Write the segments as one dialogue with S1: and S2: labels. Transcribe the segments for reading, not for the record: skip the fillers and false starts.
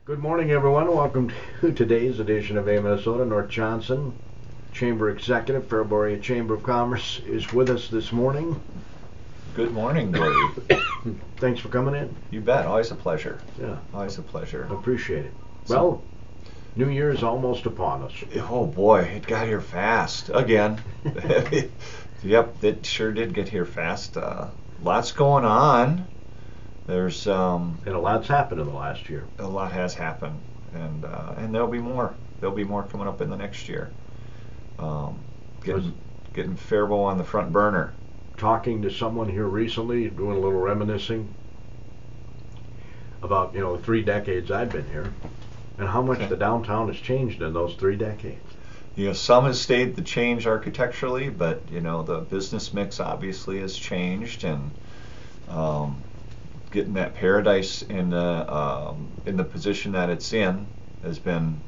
S1: Good morning, everyone. Welcome to today's edition of A Minnesota. Nort Johnson, Chamber Executive, Faribault Chamber of Commerce, is with us this morning.
S2: Good morning, Gordy.
S1: Thanks for coming in.
S2: You bet. Always a pleasure.
S1: Yeah.
S2: Always a pleasure.
S1: Appreciate it. Well, New Year is almost upon us.
S2: Oh boy, it got here fast again. Yep, it sure did get here fast. Lots going on. There's
S1: And a lot's happened in the last year.
S2: a lot has happened, and there'll be more. There'll be more coming up in the next year. Getting Faribault on the front burner.
S1: Talking to someone here recently, doing a little reminiscing about, the 3 decades I've been here and how much the downtown has changed in those 3 decades.
S2: Some has stayed the change architecturally, but the business mix obviously has changed, and getting that Paradise in the position that it's in has been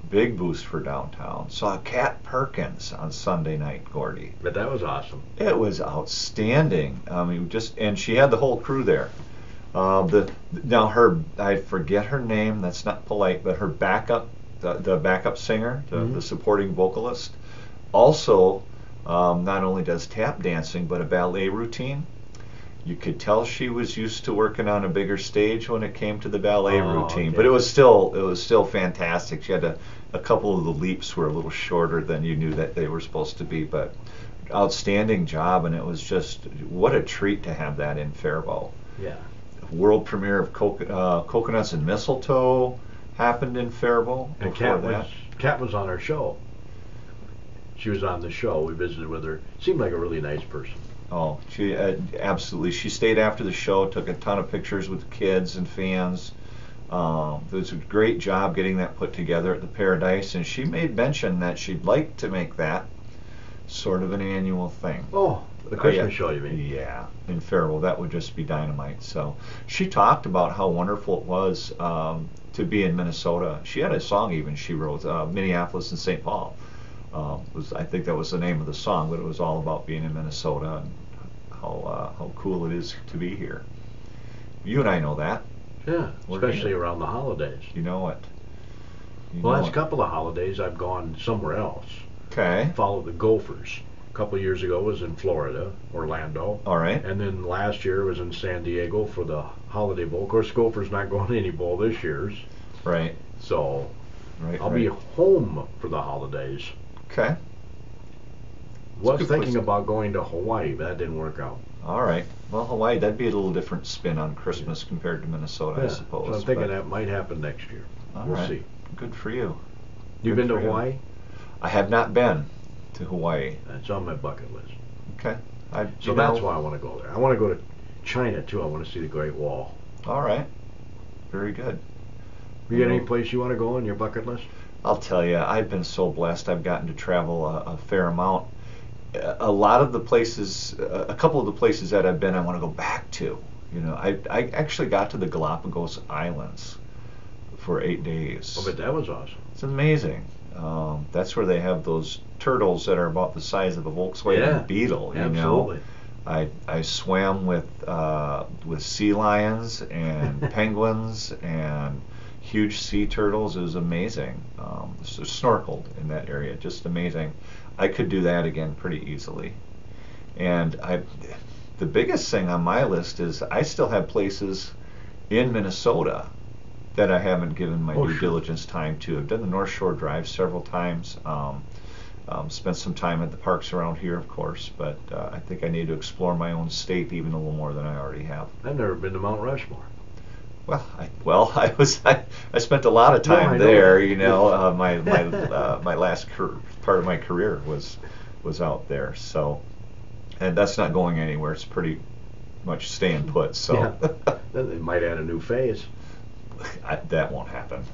S2: a big boost for downtown. Saw Kat Perkins on Sunday night, Gordy.
S1: But that was awesome.
S2: It was outstanding. I mean, and she had the whole crew there. I forget her name. That's not polite, but her backup, the backup singer, the supporting vocalist, also not only does tap dancing but a ballet routine. You could tell she was used to working on a bigger stage when it came to the ballet routine,
S1: okay.
S2: but it was still fantastic. She had a couple of the leaps were a little shorter than you knew that they were supposed to be, but outstanding job, and it was just what a treat to have that in Faribault.
S1: Yeah.
S2: World premiere of Coconuts and Mistletoe happened in Faribault.
S1: And Kat was on our show. She was on the show. We visited with her. Seemed like a really nice person.
S2: Oh, she absolutely. She stayed after the show, took a ton of pictures with kids and fans. It was a great job getting that put together at the Paradise, and she made mention that she'd like to make that sort of an annual thing.
S1: Oh, the Christmas show, you mean?
S2: Yeah, in Faribault. That would just be dynamite. So she talked about how wonderful it was to be in Minnesota. She had a song even she wrote, Minneapolis and St. Paul. I think that was the name of the song, but it was all about being in Minnesota and how cool it is to be here. You and I know that.
S1: Yeah, especially around the holidays.
S2: You know it.
S1: The last couple of holidays, I've gone somewhere else.
S2: Okay.
S1: Followed the Gophers. A couple of years ago was in Florida, Orlando.
S2: All right.
S1: And then last year was in San Diego for the Holiday Bowl. Of course, Gophers not going to any bowl this year's.
S2: Right.
S1: So I'll be home for the holidays.
S2: Okay.
S1: Was thinking about going to Hawaii, but that didn't work out.
S2: All right. Well, Hawaii, that'd be a little different spin on Christmas compared to Minnesota, I suppose.
S1: So I'm thinking that might happen next year. We'll see.
S2: Good for you.
S1: You been to Hawaii?
S2: I have not been to Hawaii.
S1: That's on my bucket list.
S2: Okay.
S1: So that's why I want to go there. I want to go to China, too. I want to see the Great Wall.
S2: All right. Very good.
S1: You got any place you want to go on your bucket list?
S2: I'll tell you, I've been so blessed. I've gotten to travel a fair amount. A lot of the places, a couple of the places that I've been, I want to go back to. I actually got to the Galapagos Islands for 8 days.
S1: Oh, but that was awesome.
S2: It's amazing. That's where they have those turtles that are about the size of a Volkswagen Beetle.
S1: Absolutely.
S2: I swam with sea lions and penguins and huge sea turtles. It was amazing. Snorkeled in that area, just amazing. I could do that again pretty easily. And the biggest thing on my list is I still have places in Minnesota that I haven't given my due diligence time to. I've done the North Shore Drive several times. Spent some time at the parks around here, of course, but I think I need to explore my own state even a little more than I already have.
S1: I've never been to Mount Rushmore.
S2: I spent a lot of time there. My last part of my career was out there. So, and that's not going anywhere. It's pretty much staying put. So,
S1: Then they might add a new phase.
S2: That won't happen.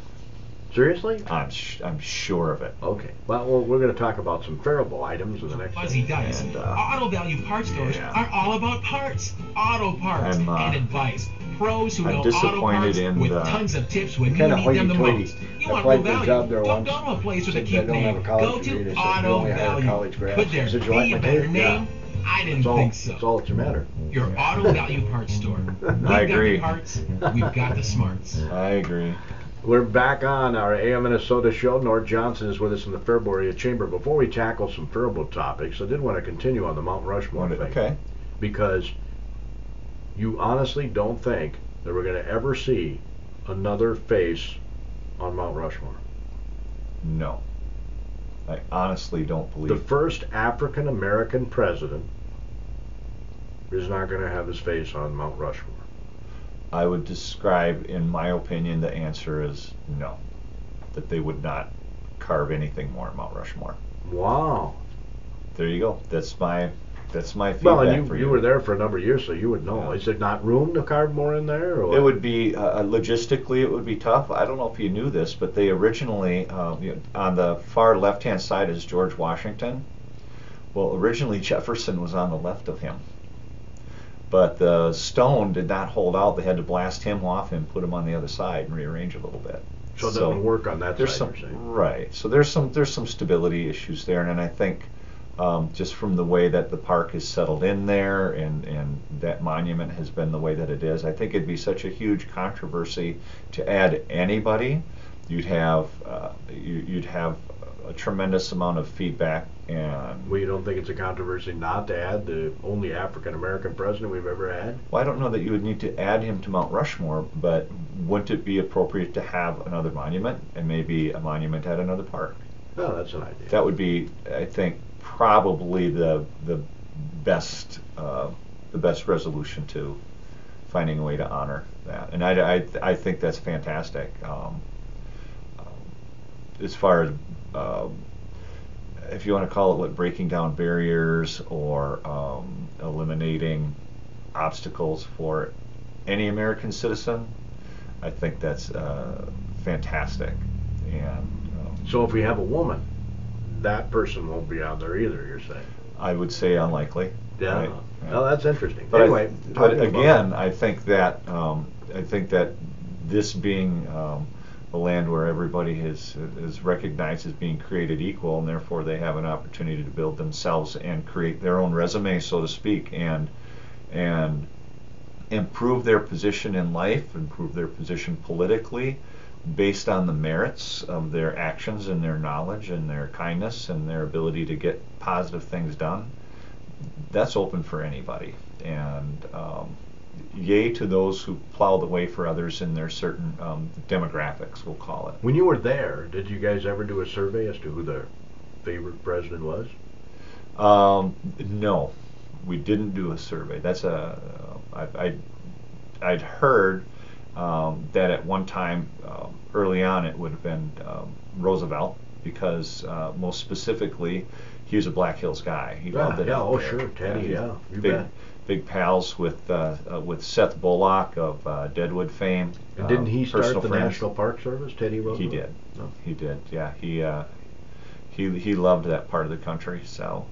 S1: Seriously?
S2: I'm sure of it.
S1: Okay. Well, we're going to talk about some Faribault items in the next.
S3: Fuzzy Dice. Auto Value Parts stores are all about parts, auto parts, and advice. Pros who know auto parts with tons of tips when you need them the most. You want real value? Don't go to a place with a cute name. Go to Auto Value. Could there be a better name? I didn't think so.
S1: That's all that's the matter.
S3: Your Auto Value Parts store. We've
S2: I agree.
S3: got the parts. We've got the smarts.
S2: I agree.
S1: We're back on our AM Minnesota show. Nort Johnson is with us in the Faribault Area Chamber. Before we tackle some Faribault topics, I did want to continue on the Mount Rushmore thing.
S2: Okay.
S1: Because you honestly don't think that we're going to ever see another face on Mount Rushmore?
S2: No. I honestly don't believe
S1: the first African American president is not going to have his face on Mount Rushmore.
S2: I would describe, in my opinion, the answer is no. That they would not carve anything more at Mount Rushmore.
S1: Wow.
S2: There you go. That's my feedback.
S1: Well, and
S2: for
S1: you were there for a number of years, so you would know. Yeah. Is there not room to carve more in there? Or?
S2: It would be, logistically, it would be tough. I don't know if you knew this, but they originally, on the far left-hand side is George Washington. Well, originally Jefferson was on the left of him. But the stone did not hold out. They had to blast him off and put him on the other side and rearrange it a little bit.
S1: So it doesn't work on that side,
S2: you're saying? Right. So there's some stability issues there, and I think just from the way that the park is settled in there and that monument has been the way that it is, I think it'd be such a huge controversy to add anybody. You'd have a tremendous amount of feedback. And
S1: well, you don't think it's a controversy not to add the only African American president we've ever had?
S2: Well, I don't know that you would need to add him to Mount Rushmore, but wouldn't it be appropriate to have another monument and maybe a monument at another park?
S1: Oh, that's an idea.
S2: That would be, I think, probably the best resolution to finding a way to honor that. And I think that's fantastic. As far as if you want to call it breaking down barriers or eliminating obstacles for any American citizen, I think that's fantastic. And
S1: so if we have a woman, that person won't be out there either, you're saying?
S2: I would say unlikely.
S1: Yeah.
S2: Right?
S1: Well, that's interesting.
S2: But
S1: anyway,
S2: but again, I think that this being a land where everybody is recognized as being created equal, and therefore they have an opportunity to build themselves and create their own resume, so to speak, and improve their position in life, improve their position politically, based on the merits of their actions and their knowledge and their kindness and their ability to get positive things done. That's open for anybody, and yay to those who plow the way for others in their certain demographics, we'll call it.
S1: When you were there, did you guys ever do a survey as to who the favorite president was?
S2: No, we didn't do a survey. That's I'd heard that at one time, early on, it would have been Roosevelt, because most specifically, he was a Black Hills guy. He loved it.
S1: Oh, sure, Teddy. Yeah, you bet.
S2: Big pals with Seth Bullock of Deadwood fame.
S1: And didn't he start the National Park Service, Teddy Roosevelt?
S2: He did. No. He did. Yeah, he loved that part of the country. So,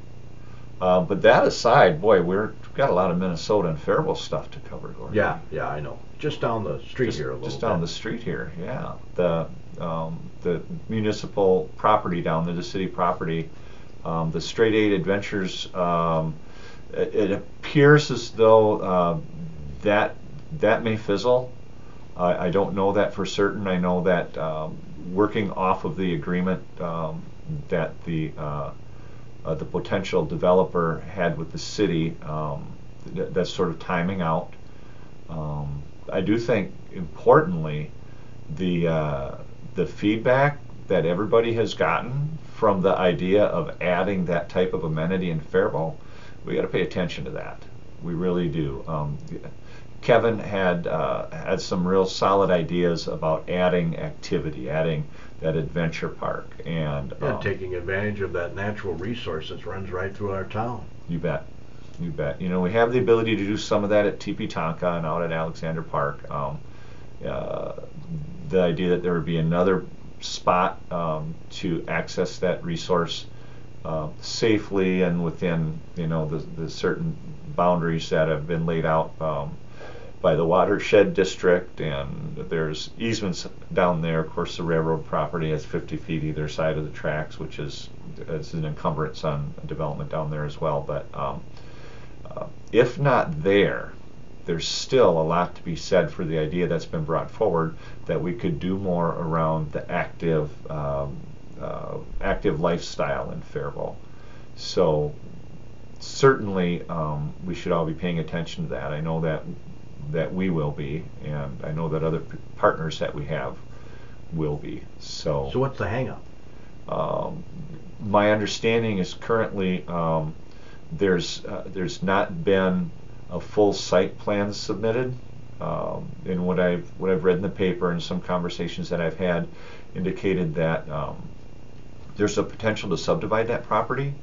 S2: but that aside, boy, we've got a lot of Minnesota and Faribault stuff to cover, Gordon.
S1: Yeah, I know. Just down the street here a little bit.
S2: Just down the street here, yeah. The municipal property down there, the city property, the Straight 8 Adventures. It appears as though that may fizzle. I don't know that for certain. I know that working off of the agreement that the potential developer had with the city, that's sort of timing out. I do think, importantly, the feedback that everybody has gotten from the idea of adding that type of amenity in Faribault, we got to pay attention to that. We really do. Kevin had some real solid ideas about adding activity, adding that adventure park, and
S1: taking advantage of that natural resource that runs right through our town.
S2: You bet. You bet. You know, we have the ability to do some of that at Teepee Tonka and out at Alexander Park. The idea that there would be another spot to access that resource safely and within, the certain boundaries that have been laid out by the watershed district, and there's easements down there. Of course, the railroad property has 50 feet either side of the tracks, which is an encumbrance on development down there as well. But if not there, there's still a lot to be said for the idea that's been brought forward that we could do more around the active lifestyle in Faribault. So certainly we should all be paying attention to that. I know that we will be, and I know that other partners that we have will be. So
S1: what's the hang-up?
S2: My understanding is currently there's not been a full site plan submitted. And what I've read in the paper and some conversations that I've had indicated that there's a potential to subdivide that property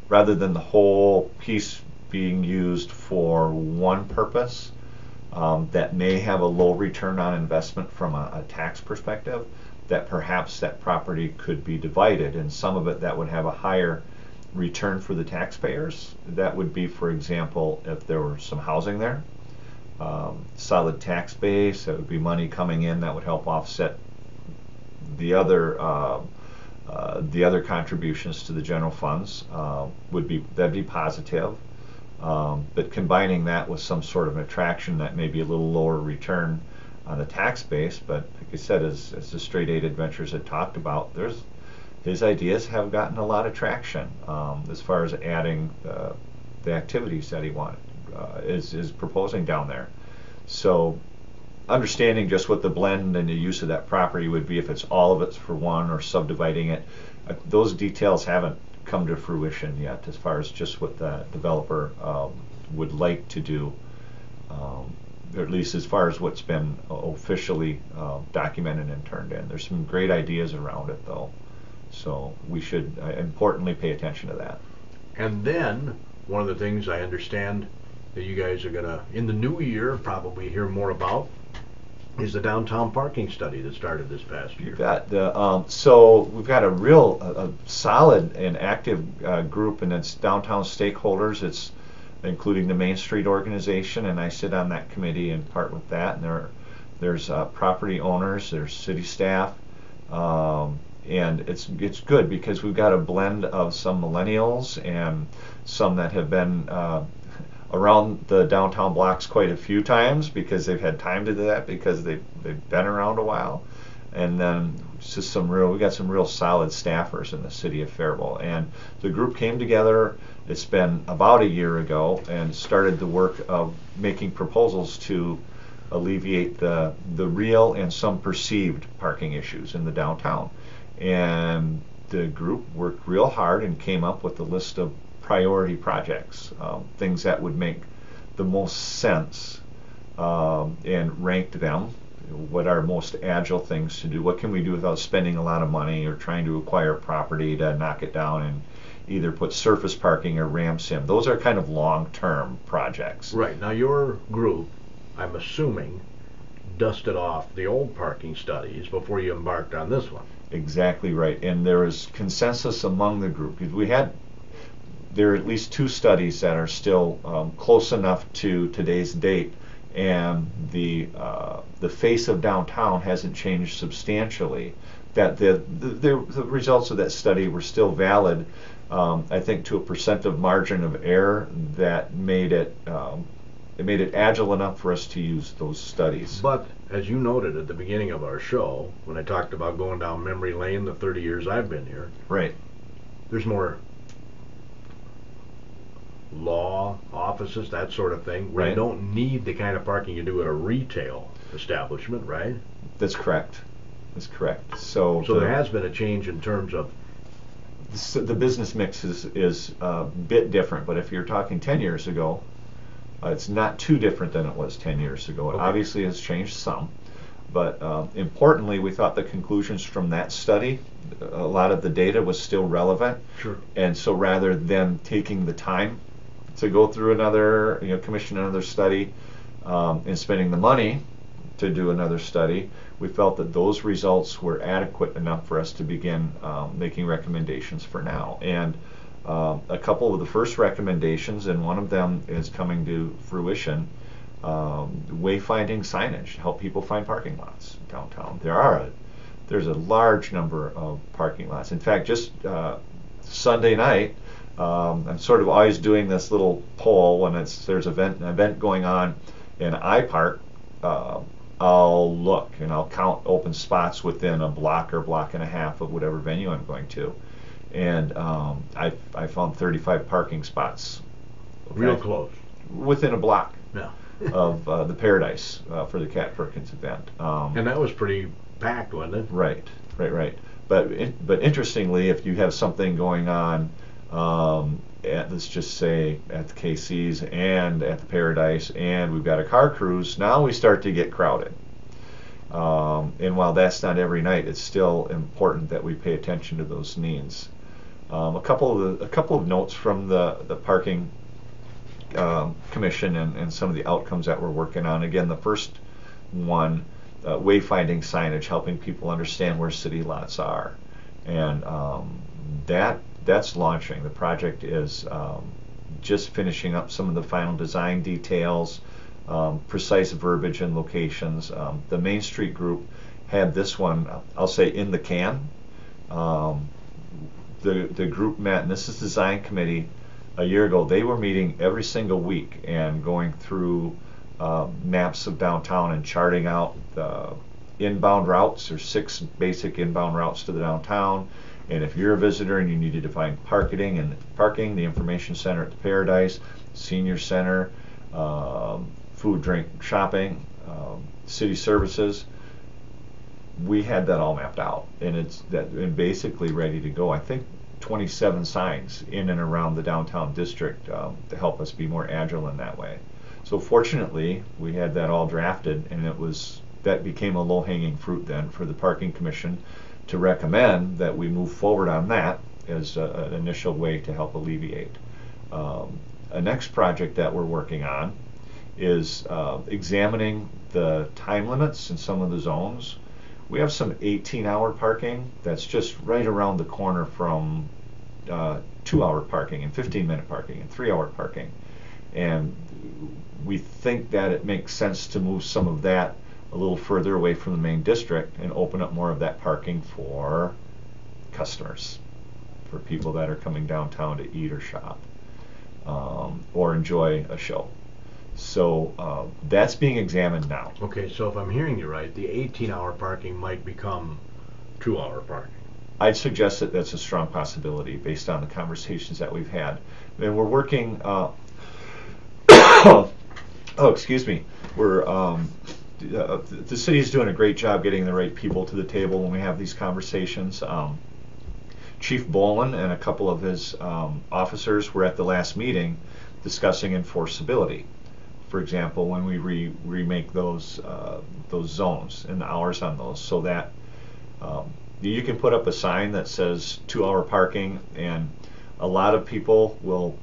S2: rather than the whole piece being used for one purpose that may have a low return on investment from a tax perspective, that perhaps that property could be divided, and some of it that would have a higher return for the taxpayers. That would be, for example, if there were some housing there, solid tax base, that would be money coming in that would help offset the other contributions to the general funds. That'd be positive. But combining that with some sort of an attraction that may be a little lower return on the tax base, but like I said, as the Straight 8 Adventures had talked about, his ideas have gotten a lot of traction as far as adding the activities that he wanted, is proposing down there. So understanding just what the blend and the use of that property would be, if it's all of it for one or subdividing it, those details haven't come to fruition yet as far as just what the developer would like to do, or at least as far as what's been officially documented and turned in. There's some great ideas around it though, so we should importantly pay attention to that.
S1: And then one of the things I understand that you guys are gonna, in the new year, probably hear more about is the downtown parking study that started this past year.
S2: So we've got a solid and active group, and it's downtown stakeholders. It's including the Main Street organization, and I sit on that committee in part with that. And there's property owners, there's city staff, and it's good because we've got a blend of some millennials and some that have been around the downtown blocks quite a few times because they've had time to do that because they've been around a while, and then just we got some real solid staffers in the city of Faribault. And the group came together, it's been about a year ago, and started the work of making proposals to alleviate the real and some perceived parking issues in the downtown. And the group worked real hard and came up with a list of priority projects, things that would make the most sense, and ranked them. What are most agile things to do? What can we do without spending a lot of money or trying to acquire property to knock it down and either put surface parking or ramps in? Those are kind of long-term projects.
S1: Right. Now your group, I'm assuming, dusted off the old parking studies before you embarked on this one.
S2: Exactly right. And there was consensus among the group. There are at least two studies that are still close enough to today's date, and the face of downtown hasn't changed substantially. That the results of that study were still valid, I think, to a % of margin of error that made it agile enough for us to use those studies.
S1: But as you noted at the beginning of our show, when I talked about going down memory lane, the 30 years I've been here,
S2: right,
S1: there's more law offices, that sort of thing, where
S2: right.
S1: You don't need the kind of parking you do at a retail establishment, right?
S2: That's correct. So
S1: there has been a change in terms of
S2: the business mix is a bit different, but if you're talking 10 years ago, it's not too different than it was 10 years ago. It obviously has changed some, but importantly, we thought the conclusions from that study, a lot of the data was still relevant.
S1: Sure.
S2: And so rather than taking the time to go through commission another study, and spending the money to do another study, we felt that those results were adequate enough for us to begin making recommendations for now. And a couple of the first recommendations, and one of them is coming to fruition, wayfinding signage to help people find parking lots downtown. There's a large number of parking lots. In fact, just Sunday night, I'm sort of always doing this little poll when there's an event going on, and I park, I'll look and I'll count open spots within a block or block and a half of whatever venue I'm going to, and I found 35 parking spots. Okay?
S1: Real close.
S2: Within a block.
S1: Yeah.
S2: Of the Paradise for the Cat Perkins event.
S1: And that was pretty packed, wasn't it?
S2: Right. But interestingly, if you have something going on at, let's just say, at the KC's and at the Paradise, and we've got a car cruise, now we start to get crowded. And while that's not every night, it's still important that we pay attention to those needs. A couple of notes from the parking commission and some of the outcomes that we're working on. Again, the first one, wayfinding signage, helping people understand where city lots are, and that's launching. The project is just finishing up some of the final design details, precise verbiage and locations. The Main Street group had this one, I'll say, in the can. The group met, and this is design committee. A year ago, they were meeting every single week and going through maps of downtown and charting out the inbound routes. There's 6 basic inbound routes to the downtown, and if you're a visitor and you needed to find parking, the information center at the Paradise, senior center, food, drink, shopping, city services, we had that all mapped out, and it's basically ready to go. I think 27 signs in and around the downtown district to help us be more agile in that way. So fortunately, we had that all drafted, and that became a low-hanging fruit then for the Parking Commission to recommend that we move forward on that as an initial way to help alleviate. A next project that we're working on is examining the time limits in some of the zones. We have some 18-hour parking that's just right around the corner from 2-hour parking and 15-minute parking and 3-hour parking. And we think that it makes sense to move some of that a little further away from the main district and open up more of that parking for customers, for people that are coming downtown to eat or shop or enjoy a show. So that's being examined now.
S1: Okay, so if I'm hearing you right, the 18-hour parking might become 2-hour parking.
S2: I'd suggest that that's a strong possibility based on the conversations that we've had. And we're working, excuse me, the city is doing a great job getting the right people to the table when we have these conversations. Chief Bolin and a couple of his officers were at the last meeting discussing enforceability. For example, when we remake those zones and the hours on those, so that you can put up a sign that says 2-hour parking, and a lot of people will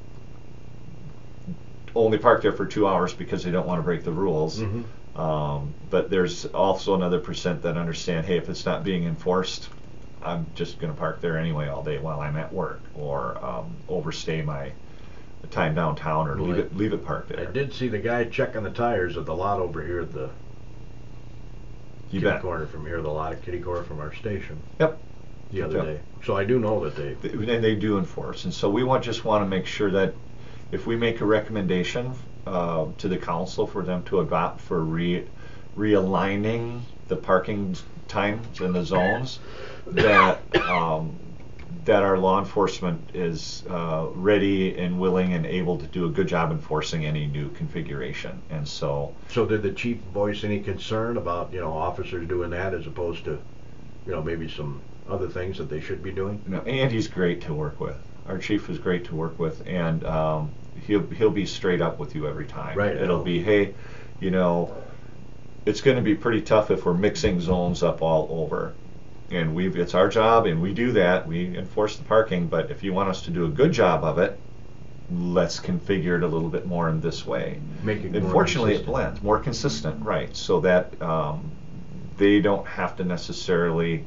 S2: only park there for 2 hours because they don't want to break the rules. Mm-hmm. But there's also another percent that understand, hey, if it's not being enforced, I'm just going to park there anyway all day while I'm at work, or overstay my time downtown, or leave it parked there.
S1: I did see the guy checking the tires at the lot over here at the kitty corner from here, the lot at kitty corner from our station.
S2: Yep.
S1: The other day. So I do know that
S2: they do enforce, and so we just want to make sure that if we make a recommendation to the council for them to adopt for realigning the parking times in the zones, that that our law enforcement is ready and willing and able to do a good job enforcing any new configuration. And so
S1: did the chief voice any concern about officers doing that as opposed to maybe some other things that they should be doing?
S2: No, and he's great to work with. Our chief is great to work with, and he'll be straight up with you every time.
S1: Right.
S2: It'll be, hey, it's going to be pretty tough if we're mixing zones up all over. And it's our job, and we do that. We enforce the parking, but if you want us to do a good job of it, let's configure it a little bit more in this way.
S1: Make it
S2: Unfortunately, it blends more consistent, right? So that they don't have to necessarily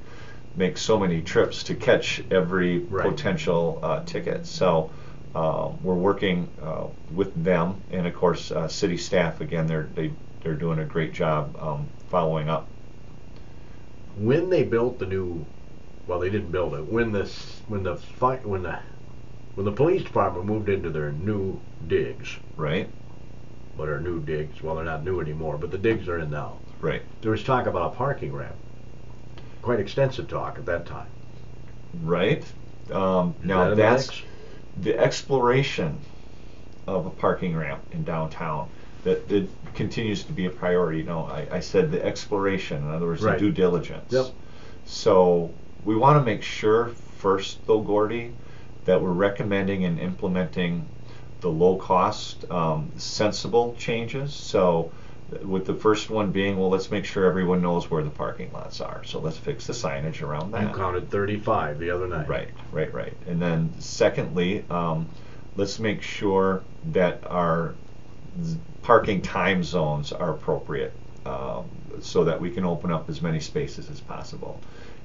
S2: make so many trips to catch every potential ticket. So we're working with them, and of course, city staff. Again, they're doing a great job following up.
S1: When they built the new, well, they didn't build it. When the police department moved into their new digs,
S2: right?
S1: but are new digs. Well, they're not new anymore, but the digs are in now.
S2: Right.
S1: There was talk about a parking ramp. Quite extensive talk at that time.
S2: Right. Now that's the exploration of a parking ramp in downtown. That continues to be a priority. I said the exploration, in other words, the due diligence.
S1: Yep.
S2: So we want to make sure first, though, Gordy, that we're recommending and implementing the low-cost, sensible changes. So with the first one being, well, let's make sure everyone knows where the parking lots are. So let's fix the signage around that.
S1: You counted 35 the other night.
S2: Right. And then secondly, let's make sure that our parking time zones are appropriate, so that we can open up as many spaces as possible.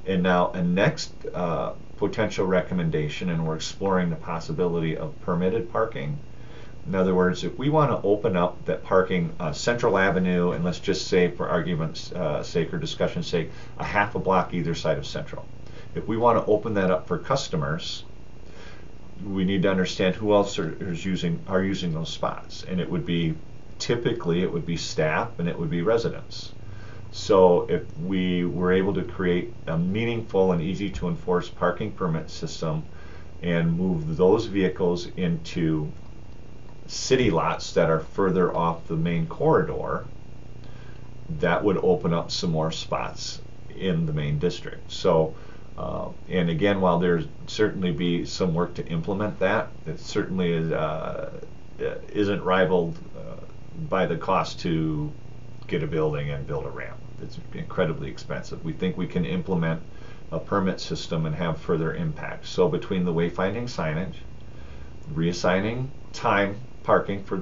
S2: And now a next potential recommendation, and we're exploring the possibility of permitted parking. In other words, if we want to open up that parking Central Avenue, and let's just say for argument's sake or discussion's sake, a half a block either side of Central. If we want to open that up for customers, we need to understand who else are using those spots, and it would be typically staff and it would be residents. So if we were able to create a meaningful and easy to enforce parking permit system and move those vehicles into city lots that are further off the main corridor, that would open up some more spots in the main district. So and again, while there's certainly be some work to implement that, it certainly isn't rivaled by the cost to get a building and build a ramp. It's incredibly expensive. We think we can implement a permit system and have further impact. So between the wayfinding signage, reassigning time parking for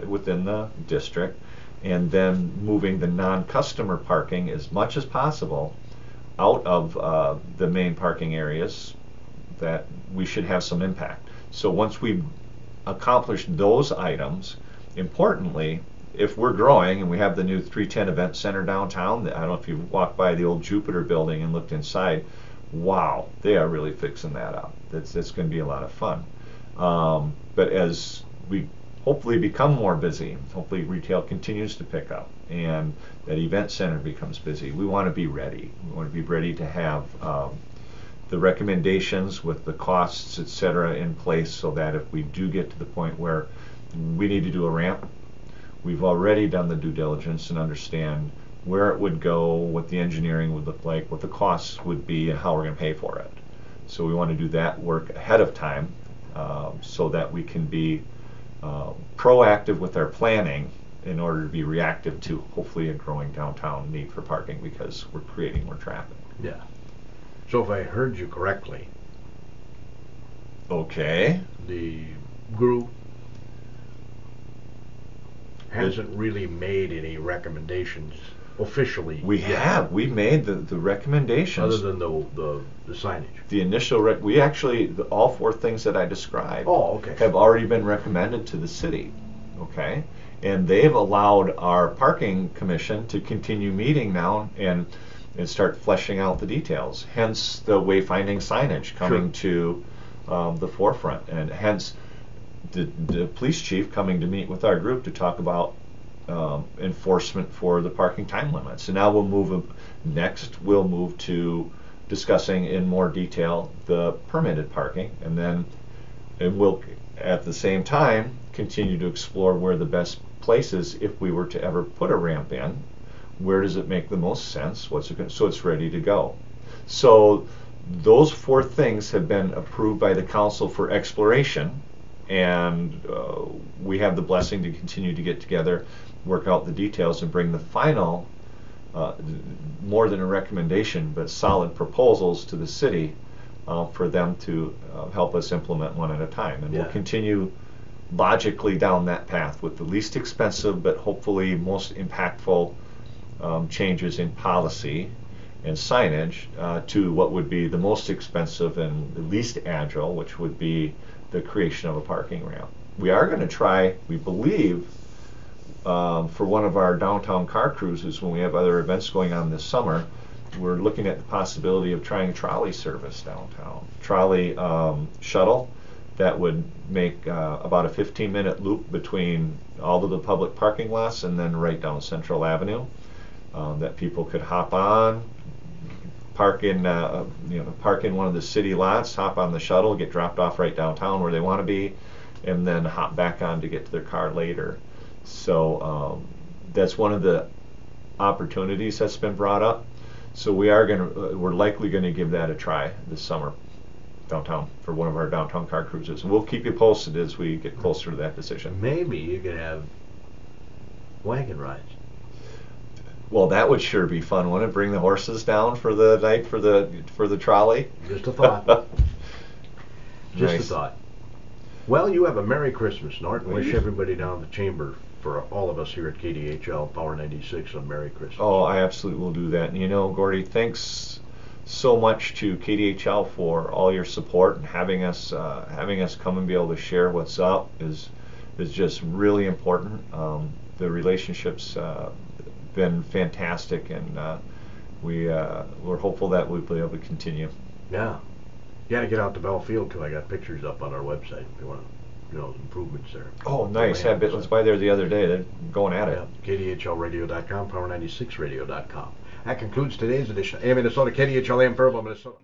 S2: within the district, and then moving the non-customer parking as much as possible out of the main parking areas, that we should have some impact. So once we accomplish those items, importantly, if we're growing and we have the new 310 Event Center downtown, I don't know if you've walked by the old Jupiter building and looked inside, wow, they are really fixing that up. It's going to be a lot of fun. But as we hopefully become more busy, hopefully retail continues to pick up, and that event center becomes busy, we want to be ready. We want to be ready to have the recommendations with the costs, etc., in place, so that if we do get to the point where we need to do a ramp, we've already done the due diligence and understand where it would go, what the engineering would look like, what the costs would be, and how we're going to pay for it. So we want to do that work ahead of time, so that we can be proactive with our planning in order to be reactive to hopefully a growing downtown need for parking, because we're creating more traffic.
S1: Yeah. So if I heard you correctly,
S2: okay,
S1: the group hasn't really made any recommendations officially.
S2: We made the recommendations.
S1: Other than the signage.
S2: The initial we actually, all four things that I described have already been recommended to the city. Okay, and they've allowed our parking commission to continue meeting now and start fleshing out the details. Hence the wayfinding signage coming to the forefront, and hence the police chief coming to meet with our group to talk about enforcement for the parking time limits. And now we'll move to discussing in more detail the permitted parking, and then we'll at the same time continue to explore where the best places, if we were to ever put a ramp in, where does it make the most sense, so it's ready to go. So those four things have been approved by the council for exploration, and we have the blessing to continue to get together, work out the details, and bring the final, more than a recommendation, but solid proposals to the city for them to help us implement one at a time. And we'll continue logically down that path with the least expensive but hopefully most impactful changes in policy and signage to what would be the most expensive and the least agile, which would be the creation of a parking ramp. We are going to try, we believe, for one of our downtown car cruises, when we have other events going on this summer, we're looking at the possibility of trying trolley service downtown. Trolley shuttle that would make about a 15-minute loop between all of the public parking lots and then right down Central Avenue, that people could hop on, park in park in one of the city lots, hop on the shuttle, get dropped off right downtown where they want to be, and then hop back on to get to their car later. So that's one of the opportunities that's been brought up. So we're likely gonna give that a try this summer downtown for one of our downtown car cruises. And we'll keep you posted as we get closer to that decision.
S1: Maybe you could have wagon rides.
S2: Well, that would sure be fun, wouldn't it? Bring the horses down for the night for the trolley.
S1: Just a thought. Just
S2: Nice.
S1: a thought. Well, you have a Merry Christmas, Nort, and wish everybody down at the chamber, for all of us here at KDHL Power 96, a Merry Christmas.
S2: Oh, I absolutely will do that. And Gordy, thanks so much to KDHL for all your support, and having us come and be able to share what's up is just really important. The relationships been fantastic, and we're hopeful that we'll be able to continue.
S1: Yeah. You got to get out to Bell Field too. I got pictures up on our website if you want to, improvements there.
S2: Oh, nice. I was by there the other day. They're going at it.
S1: KDHLradio.com, power96radio.com. That concludes today's edition of AM Minnesota, KDHL AM Faribault, Minnesota.